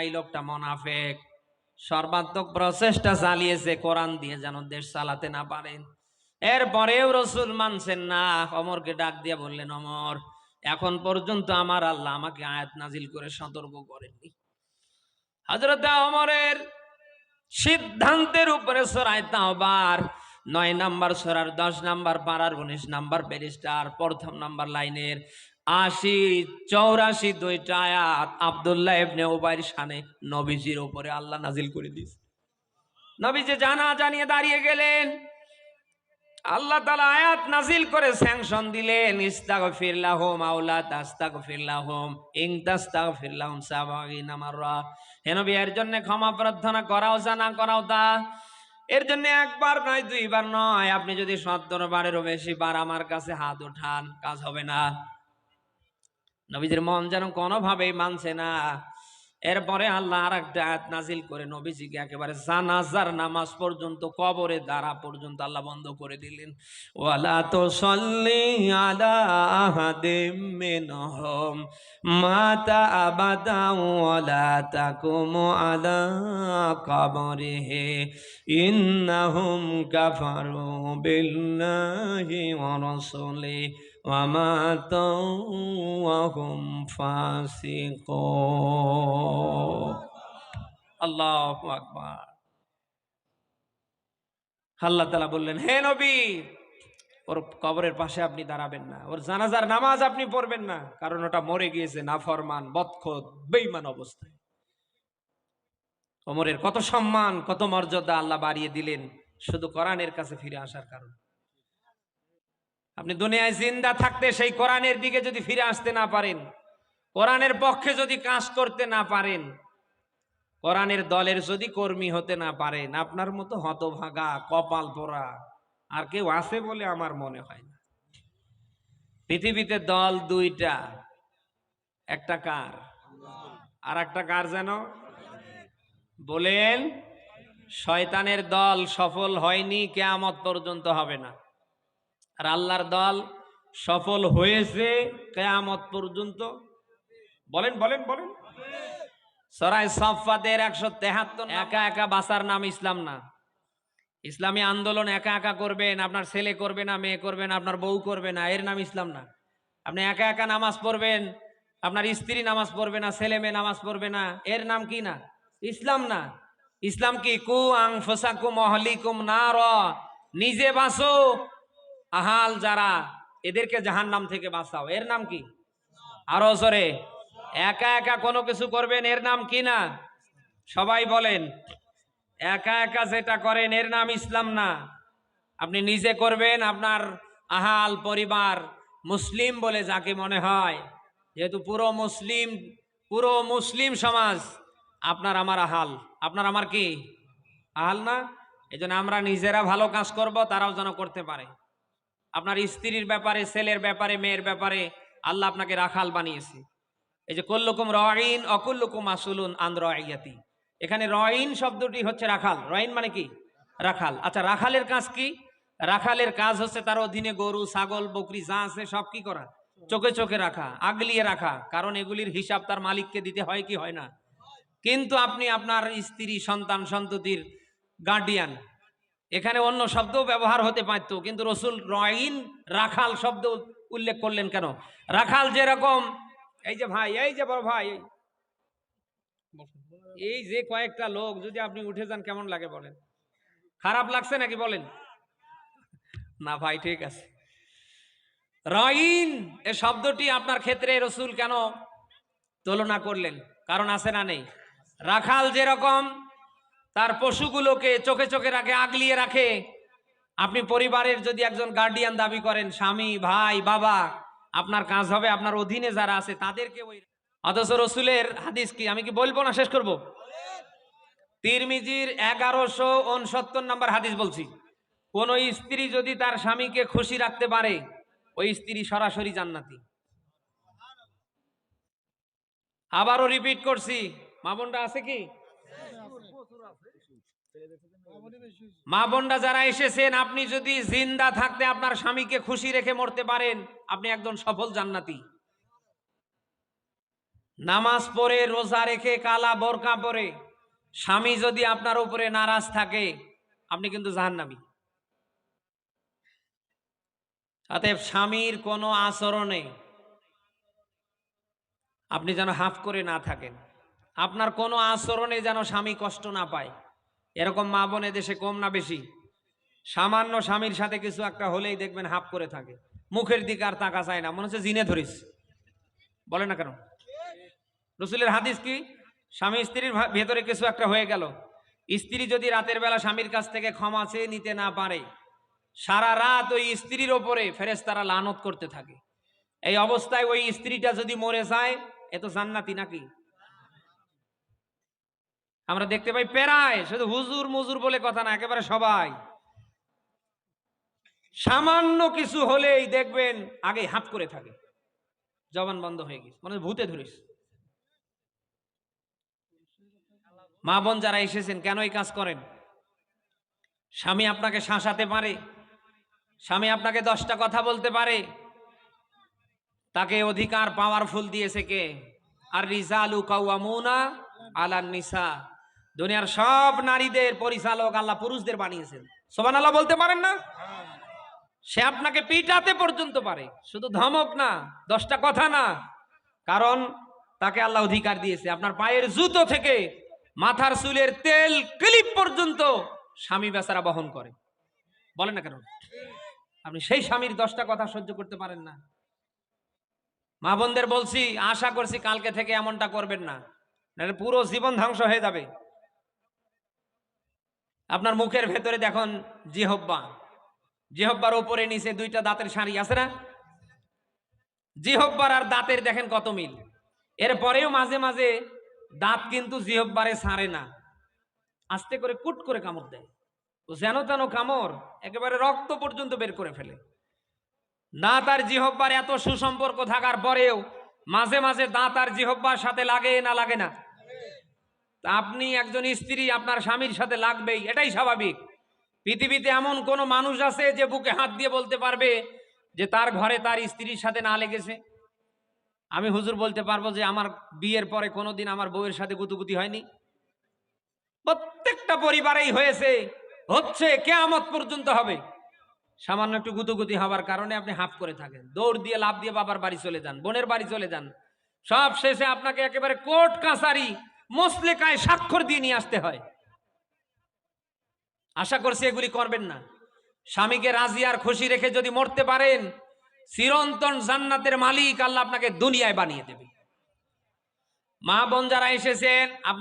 এই লোকটা মুনাফিক, সর্বাত্মক প্রচেষ্টা চালিয়েছে কোরআন দিয়ে যেন দেশ চালাতে না পারেন। এরপরেও রসুল মানছেন না। ওমরকে ডাক দিয়ে বললেন, ওমর, এখন পর্যন্ত আমার আল্লাহ আমাকে আয়াত নাজিল করে সতর্ক করেননি। হযরত ওমরের সিদ্ধান্তের উপরে সূরা তাওবার 9 নম্বর সূরার 10 নম্বর পারার 19 নম্বর পৃষ্ঠার প্রথম নম্বর লাইনের 80, 84 দুইটা আয়াত আব্দুল্লাহ ইবনে উবাইর শানে নবীজির উপরে আল্লাহ নাজিল করে দিয়েছে। নবীজি জানাজা নিয়ে দাঁড়িয়ে গেলেন, আল্লাহ তাআলা আয়াত নাজিল করে স্যাংশন দিলেন, ইস্তাগফির লাহুম আও লা তাস্তাগফির লাহুম ইন তাস্তাগফির লাহুম 70 মাররা। হে নবী, এর জন্য ক্ষমা প্রার্থনা করাও জানা করাও তা, এর জন্য একবার নয়, দুইবার নয়, আপনি যদি 70 বারেরও বেশি বার আমার কাছে হাত ওঠান, কাজ হবে না। নবীজির মন যেন কোনোভাবেই মানছে না। এরপরে আল্লাহ আর একটা আয়াত নাজিল করে নবীজিকে একেবারে জানাজার নামাজ পর্যন্ত, কবরে দাঁড়া পর্যন্ত আল্লাহ বন্ধ করে দিলেন। ওয়ালা তুসাল্লি আলা আহাদিম মিনহুম মাতা আবাদা ওয়ালা তাকুম আলা কবরিহি ইন্নাহুম কাফারু বিল্লাহি ওয়া রাসূলিহি ওয়া মাতাউ ওয়া হুম ফাসিকুন। আল্লাহু আকবার। আল্লাহ তাআলা বললেন, হে নবী, ওর কবরের পাশে আপনি দাঁড়াবেন না, ওর জানাজার নামাজ আপনি পড়বেন না, কারণ ওটা মরে গিয়েছে নাফরমান, বদখত, বেঈমান অবস্থায়। ওমরের কত সম্মান, কত মর্যাদা আল্লাহ বাড়িয়ে দিলেন শুধু কোরআনের কাছে ফিরে আসার কারণে। আপনি দুনিয়ায় জিন্দা থাকতে সেই কোরআনের দিকে যদি ফিরে আসতে না পারেন, কোরআনের পক্ষে যদি কাজ করতে না পারেন, কোরআনের দলের যদি কর্মী হতে না পারেন, আপনার মতো হতভাগা কপাল পোড়া আর কেউ আছে বলে আমার মনে হয় না। পৃথিবীতে দল দুইটা, একটা কার আর একটা কার যেন বলেন? শয়তানের দল সফল হয়নি, কিয়ামত পর্যন্ত হবে না। আর আল্লাহর দল সফল হয়েছে, কিয়ামত পর্যন্ত। বলেন বলেন বলেন। সূরা সাফফাতের 173, একা একা বাঁচার নাম ইসলাম না। ইসলামী আন্দোলন একা একা করবেন, আপনার ছেলে করবে না, মেয়ে করবে না, আপনার বউ করবে না, এর নাম ইসলাম না। আপনি একা একা নামাজ পড়বেন, আপনার স্ত্রী নামাজ পড়বে না, ছেলে মেয়ে নামাজ পড়বে না, এর নাম কি না? ইসলাম না। ইসলাম কি? কু আনফুসাকুম আহলিকুম নার, নিজে বাঁচো, আহাল যারা এদেরকে জাহান্নাম থেকে বাঁচাও, এর নাম কি? আরো জোরে। একা একা কোনো কিছু করবেন, এর নাম কি না? সবাই বলেন। একা একা যেটা করেন এর নাম ইসলাম না। আপনি নিজে করবেন, আপনার আহাল পরিবার মুসলিম বলে যাকে মনে হয়, যেহেতু পুরো মুসলিম সমাজ আপনার আমার আহাল, আপনার আমার কি আহাল না? এই জন্য আমরা নিজেরা ভালো কাজ করব, তারাও যেন করতে পারে। আপনার স্ত্রীর ব্যাপারে, ছেলের ব্যাপারে, মেয়ের ব্যাপারে আল্লাহ আপনাকে রাখাল বানিয়েছে। এই যে কুল্লুকুম রাঈন ওয়া কুল্লুকুম মাসউলুন আন রাইয়াতি, এখানে রাঈন শব্দটি হচ্ছে রাখাল। রাঈন মানে কি? রাখাল। আচ্ছা, রাখালের কাজ কি? রাখালের কাজ হচ্ছে তার অধীনে গরু, ছাগল, বকরি যা আছে সব কি করা? চোখে চোখে রাখা, আগলিয়ে রাখা, কারণ এগুলির হিসাব তার মালিককে দিতে হয় কি হয় না? কিন্তু আপনি আপনার স্ত্রী, সন্তান, সন্ততির গার্ডিয়ান, এখানে অন্য শব্দও ব্যবহার হতে পারত, কিন্তু রসুল রাঈন, রাখাল শব্দ উল্লেখ করলেন কেন? রাখাল যেরকম, এই যে ভাই, এই যে বড় ভাই, এই যে কয়েকটা লোক যদি আপনি উঠে যান কেমন লাগে বলেন? খারাপ লাগছে নাকি বলেন? না ভাই, ঠিক আছে। রাঈন এ শব্দটি আপনার ক্ষেত্রে রসুল কেন তুলনা করলেন? কারণ আছে না নেই? রাখাল যেরকম তার পশুগুলোকে চোখে চোখে রাখে, আগলিয়ে রাখে, আপনি পরিবারের যদি একজন গার্ডিয়ান দাবি করেন, স্বামী, ভাই, বাবা, আপনার কাজ হবে আপনার অধীনে যারা আছে তাদেরকে ওই। অথচ রসুলের হাদিস কি, আমি কি বলবো না শেষ করব? তিরমিজির 1169 নম্বর হাদিস বলছি, কোন স্ত্রী যদি তার স্বামীকে খুশি রাখতে পারে, ওই স্ত্রী সরাসরি জান্নাতি। আবারও রিপিট করছি, মা বোনরা আছে কি? মা বোনরা যারা এসেছেন, আপনি যদি জিন্দা থাকতে আপনার স্বামীকে খুশি রেখে মরতে পারেন, আপনি একজন সফল জান্নাতি। নামাজ পড়ে রোজা রেখে কালা বোরকা পরে স্বামী যদি আপনার উপরে নারাজ থাকে, আপনি কিন্তু জাহান্নামী। অতএব স্বামীর কোনো আচরণে আপনি যেন হাফ করে না থাকেন, আপনার কোনো আচরণে যেন স্বামী কষ্ট না পায়। এরকম মা বোন দেশে কম না বেশি? সামান্য স্বামীর সাথে কিছু একটা হলেই দেখবেন হাফ করে থাকে, মুখের দিকে আর তাকা চায় না, মনে হচ্ছে জিনে ধরিস। বলে না কেন? রসুলের হাদিস কি? স্বামী স্ত্রীর ভেতরে কিছু একটা হয়ে গেল, স্ত্রী যদি রাতের বেলা স্বামীর কাছ থেকে ক্ষমা চেয়ে নিতে না পারে, সারা রাত ওই স্ত্রীর ওপরে ফেরেশতারা লানত করতে থাকে। এই অবস্থায় ওই স্ত্রীটা যদি মরে যায়, এ তো জান্নাতি নাকি? আমরা দেখতে পাই পেরায়, শুধু হুজুর মুজুর বলে কথা না, একেবারে সবাই সামান্য কিছু হলেই দেখবেন আগে হাত করে থাকে, জবান বন্ধ হয়ে গেছে, মানে ভূতে ধরিস। মা বোন যারা এসেছেন, কেন এই কাজ করেন? স্বামী আপনাকে শাসাতে পারে, স্বামী আপনাকে 10টা কথা বলতে পারে, তাকে অধিকার পাওয়ারফুল দিয়েছে কে? আর রিজালু কাওয়ামুনা আলান নিসা। দুনিয়ার সব নারীদের পরিচালক আল্লাহ পুরুষদের বানিয়েছেন। সুবহানাল্লাহ বলতে পারেন না? সে আপনাকে পিটাতে পর্যন্ত পারে, শুধু ধমক না, 10টা কথা না, কারণ তাকে আল্লাহ অধিকার দিয়েছে। আপনার পায়ের জুতো থেকে মাথার চুলের তেল ক্লিপ পর্যন্ত স্বামী বেচারা বহন করে। বলেন না কেন? আপনি সেই স্বামীর 10টা কথা সহ্য করতে পারেন না? মা বোনদের বলছি, আশা করছি কালকে থেকে এমনটা করবেন না, নাহলে পুরো জীবন ধ্বংস হয়ে যাবে। আপনার মুখের ভেতরে দেখুন জিহব্বা, জিহব্বার উপরে নিচে 2টা দাঁতের সারি আছে না? জিহব্বার আর দাঁতের দেখেন কত মিল। এরপরেও মাঝে মাঝে দাঁত কিন্তু জিহব্বারে ছাড়ে না, আস্তে করে কুট করে কামড় দেয়, যেন তেন কামড়, একেবারে রক্ত পর্যন্ত বের করে ফেলে। দাঁত আর জিহব্বার এত সুসম্পর্ক থাকার পরেও মাঝে মাঝে দাঁত আর জিহব্বার সাথে লাগে না লাগে না? আপনি একজন স্ত্রী, আপনার স্বামীর সাথে লাগবেই, এটাই স্বাভাবিক। পৃথিবীতে এমন কোন মানুষ আছে যে বুকে হাত দিয়ে বলতে পারবে যে তার ঘরে তার স্ত্রীর সাথে না লেগেছে? আমি হুজুর বলতে পারবো যে আমার বিয়ের পরে কোনোদিন আমার বউয়ের সাথে গুতুগুতি হয়নি। প্রত্যেকটা পরিবারেই হয়েছে, হচ্ছে, কিয়ামত পর্যন্ত হবে। সামান্য একটু গুতুগুতি হওয়ার কারণে আপনি হাফ করে থাকেন, দৌড় দিয়ে লাভ দিয়ে বাবার বাড়ি চলে যান, বোনের বাড়ি চলে যান, সব শেষে আপনাকে একেবারে কোর্ট কাছারি মোসলেকায় স্বাক্ষর দিয়ে নিয়ে আসতে হয়। আশা করছি এগুলি করবেন না। স্বামীকে রাজি আর খুশি রেখে যদি মরতে পারেন, চিরন্তন জান্নাতের মালিক আল্লাহ আপনাকে দুনিয়ায় বানিয়ে দেবে। মা বোন যারা এসেছেন, আপনি